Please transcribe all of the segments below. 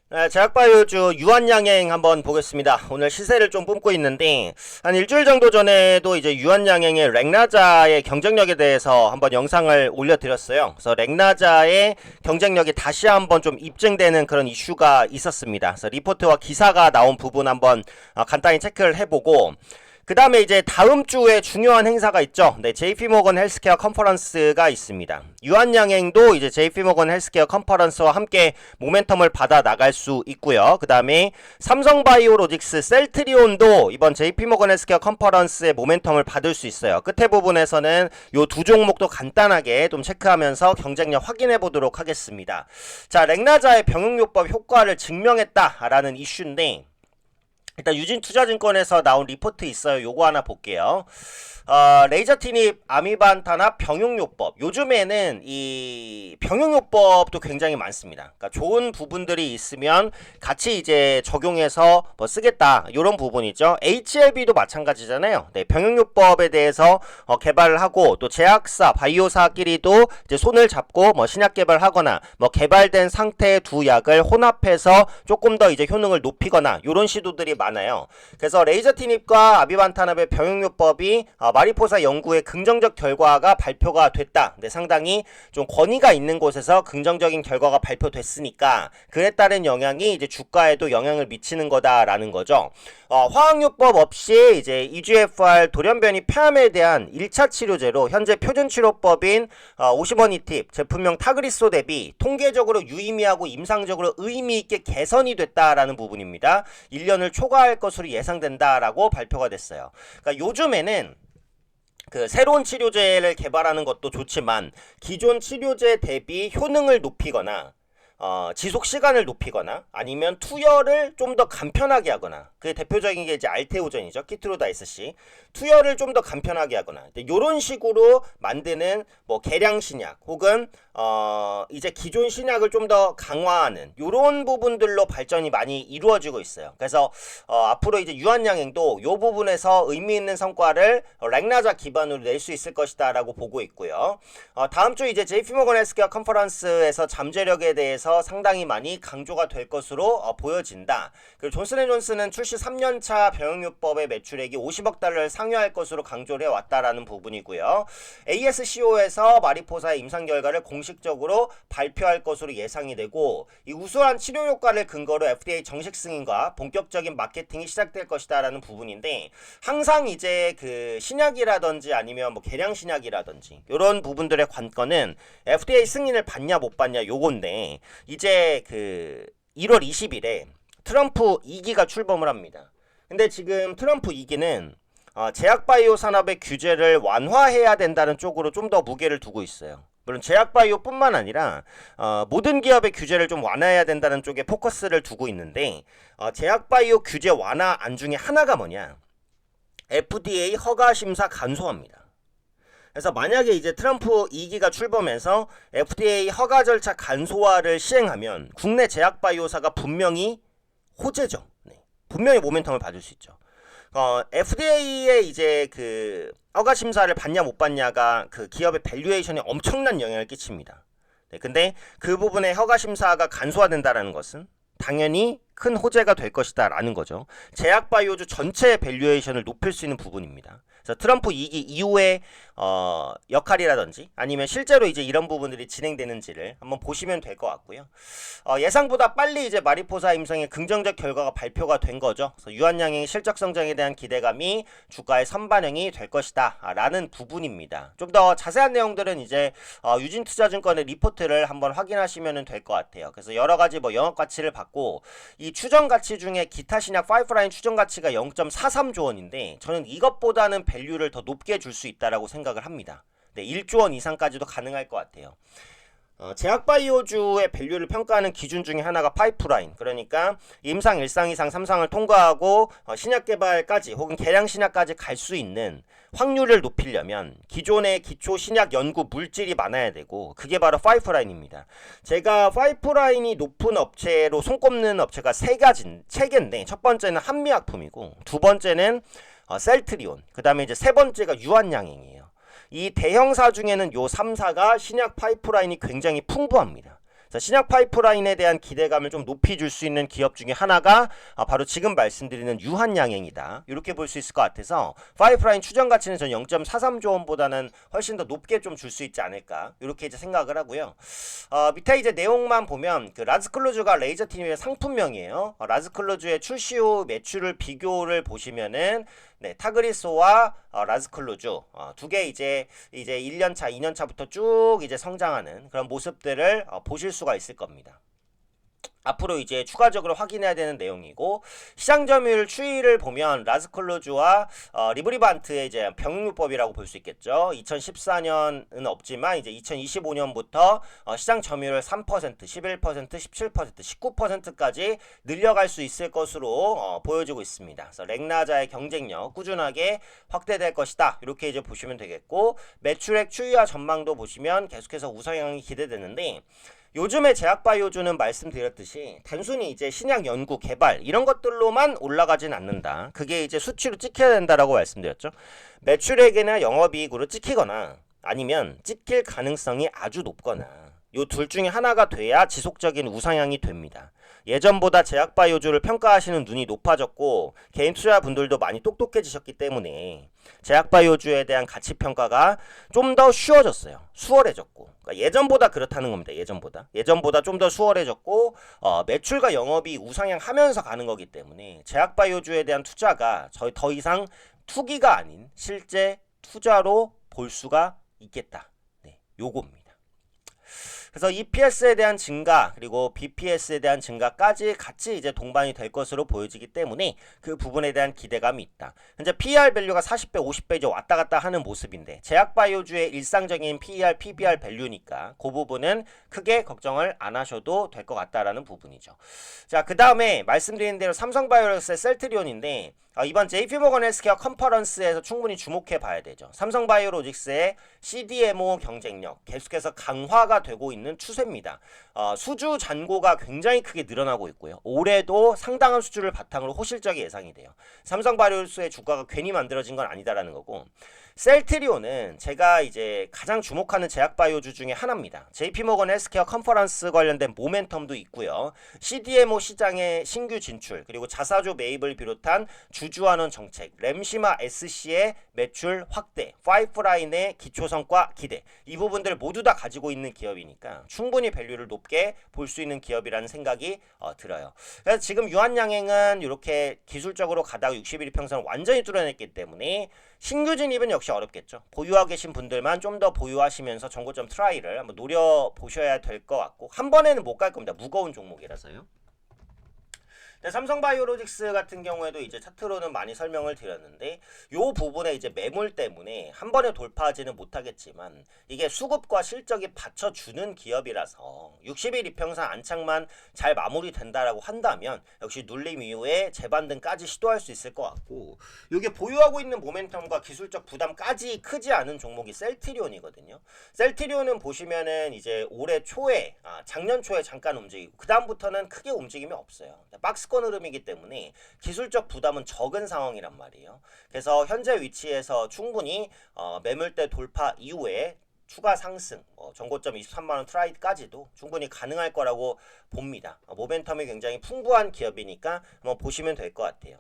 네, 제약바이오주 유한양행 한번 보겠습니다. 오늘 시세를 좀 뿜고 있는데 한 일주일 정도 전에도 이제 유한양행의 렉나자의 경쟁력에 대해서 한번 영상을 올려드렸어요. 그래서 렉나자의 경쟁력이 다시 한번 좀 입증되는 그런 이슈가 있었습니다. 그래서 리포트와 기사가 나온 부분 한번 간단히 체크를 해보고, 그 다음에 이제 다음 주에 중요한 행사가 있죠. 네, JP모건 헬스케어 컨퍼런스가 있습니다. 유한양행도 이제 JP모건 헬스케어 컨퍼런스와 함께 모멘텀을 받아 나갈 수 있고요. 그 다음에 삼성바이오로직스 셀트리온도 이번 JP모건 헬스케어 컨퍼런스의 모멘텀을 받을 수 있어요. 끝에 부분에서는 요 두 종목도 간단하게 좀 체크하면서 경쟁력 확인해 보도록 하겠습니다. 자, 렉나자의 병용요법 효과를 증명했다라는 이슈인데, 일단 유진투자증권에서 나온 리포트 있어요. 요거 하나 볼게요. 레이저 티닙 아미반 탄압 병용요법. 요즘에는 이 병용요법도 굉장히 많습니다. 그러니까 좋은 부분들이 있으면 같이 이제 적용해서 뭐 쓰겠다, 요런 부분이죠. HLB도 마찬가지잖아요. 네, 병용요법에 대해서 개발을 하고, 또 제약사, 바이오사끼리도 이제 손을 잡고 뭐 신약 개발하거나 뭐 개발된 상태의 두 약을 혼합해서 조금 더 이제 효능을 높이거나 요런 시도들이 많아요. 그래서 레이저 티닙과 아미반 탄압의 병용요법이 마리포사 연구의 긍정적 결과가 발표가 됐다. 네, 상당히 좀 권위가 있는 곳에서 긍정적인 결과가 발표됐으니까 그에 따른 영향이 이제 주가에도 영향을 미치는 거다라는 거죠. 화학요법 없이 이제 EGFR 돌연변이 폐암에 대한 1차 치료제로 현재 표준치료법인 오시버니팁 제품명 타그리소 대비 통계적으로 유의미하고 임상적으로 의미있게 개선이 됐다라는 부분입니다. 1년을 초과할 것으로 예상된다라고 발표가 됐어요. 그러니까 요즘에는 그 새로운 치료제를 개발하는 것도 좋지만 기존 치료제 대비 효능을 높이거나 지속 시간을 높이거나 아니면 투여를 좀 더 간편하게 하거나, 그 대표적인 게 이제 알테오전이죠. 키트로다이스C. 투여를 좀 더 간편하게 하거나, 이런 식으로 만드는 뭐 개량 신약 혹은 이제 기존 신약을 좀 더 강화하는 요런 부분들로 발전이 많이 이루어지고 있어요. 그래서 앞으로 이제 유한양행도 요 부분에서 의미 있는 성과를 렉나자 기반으로 낼 수 있을 것이다라고 보고 있고요. 다음 주 이제 JP모건 헬스케어 컨퍼런스에서 잠재력에 대해서 상당히 많이 강조가 될 것으로 보여진다. 그리고 존슨앤존슨은 출시 3년차 병용요법의 매출액이 50억 달러를 상회할 것으로 강조를 해왔다라는 부분이고요. ASCO에서 마리포사의 임상 결과를 공식적으로 발표할 것으로 예상이 되고, 이 우수한 치료 효과를 근거로 FDA 정식 승인과 본격적인 마케팅이 시작될 것이다라는 부분인데, 항상 이제 그 신약이라든지 아니면 뭐 개량 신약이라든지 이런 부분들의 관건은 FDA 승인을 받냐 못 받냐 요건데, 이제 그 1월 20일에 트럼프 2기가 출범을 합니다. 근데 지금 트럼프 2기는 제약바이오 산업의 규제를 완화해야 된다는 쪽으로 좀 더 무게를 두고 있어요. 물론 제약바이오뿐만 아니라 모든 기업의 규제를 좀 완화해야 된다는 쪽에 포커스를 두고 있는데, 제약바이오 규제 완화 안 중에 하나가 뭐냐? FDA 허가 심사 간소화입니다. 그래서 만약에 이제 트럼프 2기가 출범해서 FDA 허가 절차 간소화를 시행하면 국내 제약바이오사가 분명히 호재죠. 네. 분명히 모멘텀을 받을 수 있죠. FDA의 이제 그 허가 심사를 받냐 못 받냐가 그 기업의 밸류에이션에 엄청난 영향을 끼칩니다. 네, 근데 그 부분에 허가 심사가 간소화된다라는 것은 당연히 큰 호재가 될 것이다 라는 거죠. 제약바이오주 전체의 밸류에이션을 높일 수 있는 부분입니다. 그래서 트럼프 2기 이후의 역할이라든지 아니면 실제로 이제 이런 부분들이 진행되는지를 한번 보시면 될 것 같고요. 예상보다 빨리 이제 마리포사 임상의 긍정적 결과가 발표가 된 거죠. 그래서 유한양행의 실적 성장에 대한 기대감이 주가에 선반영이 될 것이다 라는 부분입니다. 좀 더 자세한 내용들은 이제 유진투자증권의 리포트를 한번 확인하시면 될 것 같아요. 그래서 여러 가지 뭐 영업 가치를 받고, 이 추정 가치 중에 기타 신약 파이프라인 추정 가치가 0.43조 원인데 저는 이것보다는 밸류를 더 높게 줄 수 있다라고 생각을 합니다. 네, 1조 원 이상까지도 가능할 것 같아요. 제약바이오주의 밸류를 평가하는 기준 중에 하나가 파이프라인, 그러니까 임상 1상 2상 3상을 통과하고 신약 개발까지 혹은 개량 신약까지 갈 수 있는 확률을 높이려면 기존의 기초 신약 연구 물질이 많아야 되고, 그게 바로 파이프라인입니다. 제가 파이프라인이 높은 업체로 손꼽는 업체가 세 개인데, 첫 번째는 한미약품이고, 두 번째는 셀트리온, 그 다음에 이제 세 번째가 유한양행이에요. 이 대형사 중에는 요 3사가 신약 파이프라인이 굉장히 풍부합니다. 그래서 신약 파이프라인에 대한 기대감을 좀 높이 줄 수 있는 기업 중에 하나가 바로 지금 말씀드리는 유한양행이다. 이렇게 볼 수 있을 것 같아서 파이프라인 추정 가치는 전 0.43조 원보다는 훨씬 더 높게 좀 줄 수 있지 않을까 이렇게 이제 생각을 하고요. 밑에 이제 내용만 보면 그 라즈클로즈가 레이저티님의 상품명이에요. 라즈클로즈의 출시 후 매출을 비교를 보시면은 네, 타그리소와 라즈클로즈 두 개 이제 1년차, 2년차부터 쭉 이제 성장하는 그런 모습들을 보실 수가 있을 겁니다. 앞으로 이제 추가적으로 확인해야 되는 내용이고 시장 점유율 추이를 보면 라즈클로즈와 리브리반트의 이제 병용요법이라고 볼 수 있겠죠. 2014년은 없지만 이제 2025년부터 시장 점유율 3%, 11%, 17%, 19%까지 늘려갈 수 있을 것으로 보여지고 있습니다. 그래서 렉나자의 경쟁력 꾸준하게 확대될 것이다. 이렇게 이제 보시면 되겠고 매출액 추이와 전망도 보시면 계속해서 우상향이 기대되는데 요즘에 제약바이오주는 말씀드렸듯이 단순히 이제 신약 연구 개발 이런 것들로만 올라가진 않는다. 그게 이제 수치로 찍혀야 된다라고 말씀드렸죠. 매출액이나 영업이익으로 찍히거나 아니면 찍힐 가능성이 아주 높거나 요 둘 중에 하나가 돼야 지속적인 우상향이 됩니다. 예전보다 제약바이오주를 평가하시는 눈이 높아졌고 개인 투자분들도 많이 똑똑해지셨기 때문에 제약바이오주에 대한 가치평가가 좀 더 쉬워졌어요. 수월해졌고 그러니까 예전보다 그렇다는 겁니다. 예전보다 좀 더 수월해졌고 매출과 영업이 우상향하면서 가는 거기 때문에 제약바이오주에 대한 투자가 더 이상 투기가 아닌 실제 투자로 볼 수가 있겠다. 네, 요겁니다. 그래서 EPS에 대한 증가 그리고 BPS에 대한 증가까지 같이 이제 동반이 될 것으로 보여지기 때문에 그 부분에 대한 기대감이 있다. 현재 PER 밸류가 40배, 50배 이제 왔다 갔다 하는 모습인데 제약바이오주의 일상적인 PER, PBR 밸류니까 그 부분은 크게 걱정을 안 하셔도 될 것 같다라는 부분이죠. 자, 그 다음에 말씀드린 대로 삼성바이오로스의 셀트리온인데 이번 JP모건 헬스케어 컨퍼런스에서 충분히 주목해 봐야 되죠. 삼성바이오로직스의 CDMO 경쟁력 계속해서 강화가 되고 있는 추세입니다. 수주 잔고가 굉장히 크게 늘어나고 있고요. 올해도 상당한 수주를 바탕으로 호실적이 예상이 돼요. 삼성바이오로직스의 주가가 괜히 만들어진 건 아니다라는 거고 셀트리온은 제가 이제 가장 주목하는 제약바이오주 중에 하나입니다. JP모건 헬스케어 컨퍼런스 관련된 모멘텀도 있고요. CDMO 시장의 신규 진출 그리고 자사주 매입을 비롯한 주주환원 정책, 램시마 SC의 매출 확대, 파이프라인의 기초성과 기대 이 부분들 모두 다 가지고 있는 기업이니까 충분히 밸류를 높게 볼 수 있는 기업이라는 생각이 들어요. 그래서 지금 유한양행은 이렇게 기술적으로 가다가 61일평선을 완전히 뚫어냈기 때문에 신규 진입은 역시 어렵겠죠. 보유하고 계신 분들만 좀 더 보유하시면서 정고점 트라이를 한번 노려보셔야 될 것 같고 한 번에는 못 갈 겁니다. 무거운 종목이라서요. 삼성바이오로직스 같은 경우에도 이제 차트로는 많이 설명을 드렸는데 요 부분에 이제 매물 때문에 한 번에 돌파하지는 못하겠지만 이게 수급과 실적이 받쳐주는 기업이라서 60일 이평선 안착만 잘 마무리된다라고 한다면 역시 눌림 이후에 재반등까지 시도할 수 있을 것 같고 이게 보유하고 있는 모멘텀과 기술적 부담까지 크지 않은 종목이 셀트리온이거든요. 셀트리온은 보시면은 이제 올해 초에 작년 초에 잠깐 움직이고 그 다음부터는 크게 움직임이 없어요. 박스권 흐름이기 때문에 기술적 부담은 적은 상황이란 말이에요. 그래서 현재 위치에서 충분히 매물대 돌파 이후에 추가 상승, 전고점 23만원 트라이까지도 충분히 가능할 거라고 봅니다. 모멘텀이 굉장히 풍부한 기업이니까 한번 보시면 될 것 같아요.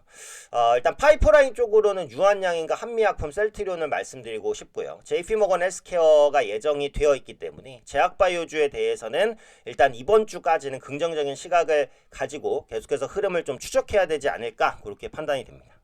일단 파이프라인 쪽으로는 유한양행과 한미약품 셀트리온을 말씀드리고 싶고요. JP모건 헬스케어가 예정이 되어 있기 때문에 제약바이오주에 대해서는 일단 이번 주까지는 긍정적인 시각을 가지고 계속해서 흐름을 좀 추적해야 되지 않을까 그렇게 판단이 됩니다.